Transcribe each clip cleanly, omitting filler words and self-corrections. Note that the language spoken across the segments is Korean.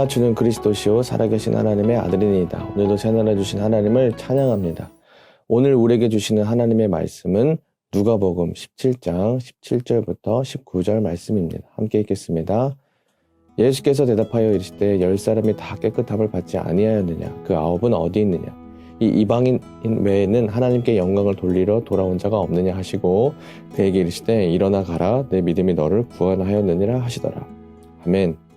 할렐루야, 주는 그리스도시요 살아계신 하나님의 아들이니이다. 오늘도 채널해 주신 하나님을 찬양합니다. 오늘 우리에게 주시는 하나님의 말씀은 누가복음 17장 17절부터 19절 말씀입니다. 함께 읽겠습니다. 예수께서 대답하여 이르시되 10사람이 다 깨끗함을 받지 아니하였느냐? 그 9은 어디 있느냐? 이 이방인 외에는 하나님께 영광을 돌리러 돌아온 자가 없느냐 하시고 그에게 이르시되 일어나 가라, 내 믿음이 너를 구원하였느니라 하시더라. 아멘.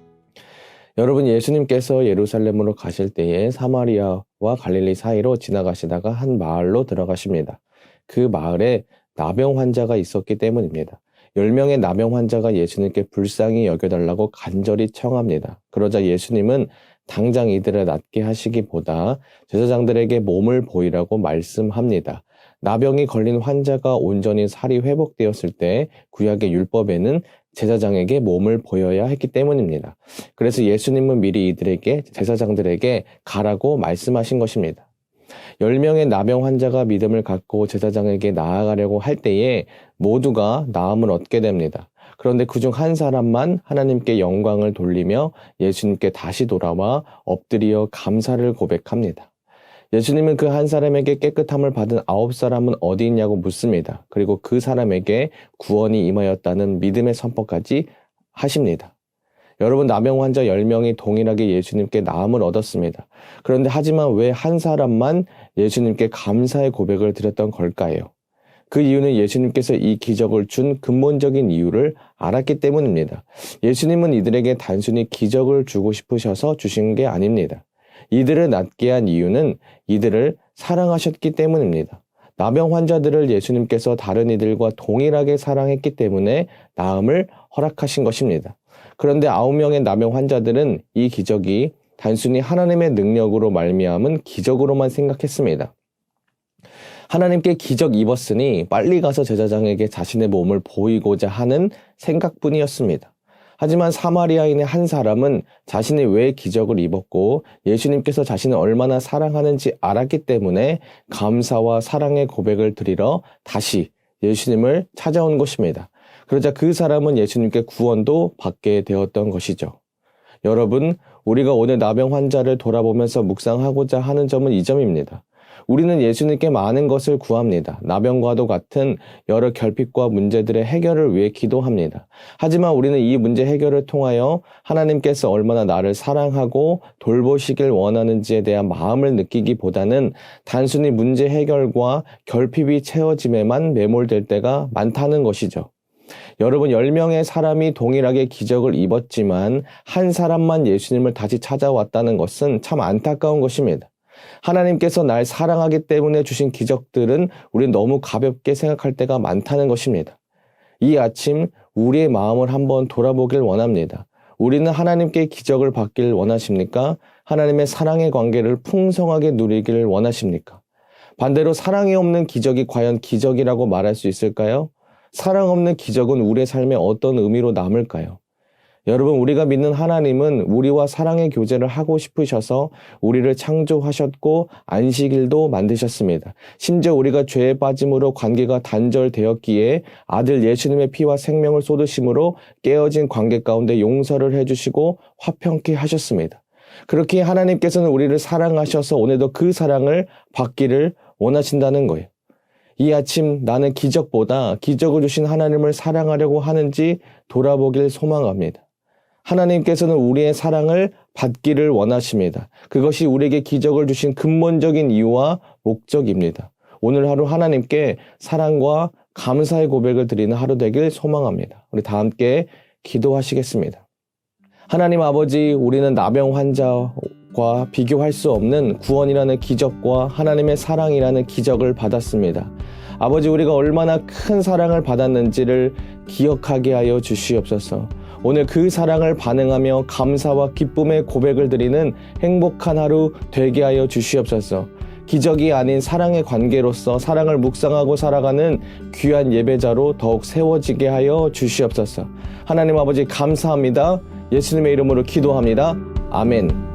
여러분, 예수님께서 예루살렘으로 가실 때에 사마리아와 갈릴리 사이로 지나가시다가 한 마을로 들어가십니다. 그 마을에 나병 환자가 있었기 때문입니다. 10명의 나병 환자가 예수님께 불쌍히 여겨달라고 간절히 청합니다. 그러자 예수님은 당장 이들을 낫게 하시기보다 제사장들에게 몸을 보이라고 말씀합니다. 나병이 걸린 환자가 온전히 살이 회복되었을 때 구약의 율법에는 제사장에게 몸을 보여야 했기 때문입니다. 그래서 예수님은 미리 이들에게, 제사장들에게 가라고 말씀하신 것입니다. 10명의 나병 환자가 믿음을 갖고 제사장에게 나아가려고 할 때에 모두가 나음을 얻게 됩니다. 그런데 그중 한 사람만 하나님께 영광을 돌리며 예수님께 다시 돌아와 엎드려 감사를 고백합니다. 예수님은 그 한 사람에게 깨끗함을 받은 9사람은 어디 있냐고 묻습니다. 그리고 그 사람에게 구원이 임하였다는 믿음의 선포까지 하십니다. 여러분, 나병 환자 10명이 동일하게 예수님께 나음을 얻었습니다. 그런데 하지만 왜 한 사람만 예수님께 감사의 고백을 드렸던 걸까요? 그 이유는 예수님께서 이 기적을 준 근본적인 이유를 알았기 때문입니다. 예수님은 이들에게 단순히 기적을 주고 싶으셔서 주신 게 아닙니다. 이들을 낫게 한 이유는 이들을 사랑하셨기 때문입니다. 나병 환자들을 예수님께서 다른 이들과 동일하게 사랑했기 때문에 나음을 허락하신 것입니다. 그런데 9명의 나병 환자들은 이 기적이 단순히 하나님의 능력으로 말미암은 기적으로만 생각했습니다. 하나님께 기적 입었으니 빨리 가서 제사장에게 자신의 몸을 보이고자 하는 생각뿐이었습니다. 하지만 사마리아인의 한 사람은 자신이 왜 기적을 입었고 예수님께서 자신을 얼마나 사랑하는지 알았기 때문에 감사와 사랑의 고백을 드리러 다시 예수님을 찾아온 것입니다. 그러자 그 사람은 예수님께 구원도 받게 되었던 것이죠. 여러분, 우리가 오늘 나병 환자를 돌아보면서 묵상하고자 하는 점은 이 점입니다. 우리는 예수님께 많은 것을 구합니다. 나병과도 같은 여러 결핍과 문제들의 해결을 위해 기도합니다. 하지만 우리는 이 문제 해결을 통하여 하나님께서 얼마나 나를 사랑하고 돌보시길 원하는지에 대한 마음을 느끼기보다는 단순히 문제 해결과 결핍이 채워짐에만 매몰될 때가 많다는 것이죠. 여러분, 10명의 사람이 동일하게 기적을 입었지만 한 사람만 예수님을 다시 찾아왔다는 것은 참 안타까운 것입니다. 하나님께서 날 사랑하기 때문에 주신 기적들은 우리는 너무 가볍게 생각할 때가 많다는 것입니다. 이 아침 우리의 마음을 한번 돌아보길 원합니다. 우리는 하나님께 기적을 받길 원하십니까? 하나님의 사랑의 관계를 풍성하게 누리길 원하십니까? 반대로 사랑이 없는 기적이 과연 기적이라고 말할 수 있을까요? 사랑 없는 기적은 우리의 삶에 어떤 의미로 남을까요? 여러분, 우리가 믿는 하나님은 우리와 사랑의 교제를 하고 싶으셔서 우리를 창조하셨고 안식일도 만드셨습니다. 심지어 우리가 죄에 빠짐으로 관계가 단절되었기에 아들 예수님의 피와 생명을 쏟으심으로 깨어진 관계 가운데 용서를 해주시고 화평케 하셨습니다. 그렇게 하나님께서는 우리를 사랑하셔서 오늘도 그 사랑을 받기를 원하신다는 거예요. 이 아침 나는 기적보다 기적을 주신 하나님을 사랑하려고 하는지 돌아보길 소망합니다. 하나님께서는 우리의 사랑을 받기를 원하십니다. 그것이 우리에게 기적을 주신 근본적인 이유와 목적입니다. 오늘 하루 하나님께 사랑과 감사의 고백을 드리는 하루 되길 소망합니다. 우리 다 함께 기도하시겠습니다. 하나님 아버지, 우리는 나병 환자와 비교할 수 없는 구원이라는 기적과 하나님의 사랑이라는 기적을 받았습니다. 아버지, 우리가 얼마나 큰 사랑을 받았는지를 기억하게 하여 주시옵소서. 오늘 그 사랑을 반응하며 감사와 기쁨의 고백을 드리는 행복한 하루 되게 하여 주시옵소서. 기적이 아닌 사랑의 관계로서 사랑을 묵상하고 살아가는 귀한 예배자로 더욱 세워지게 하여 주시옵소서. 하나님 아버지 감사합니다. 예수님의 이름으로 기도합니다. 아멘.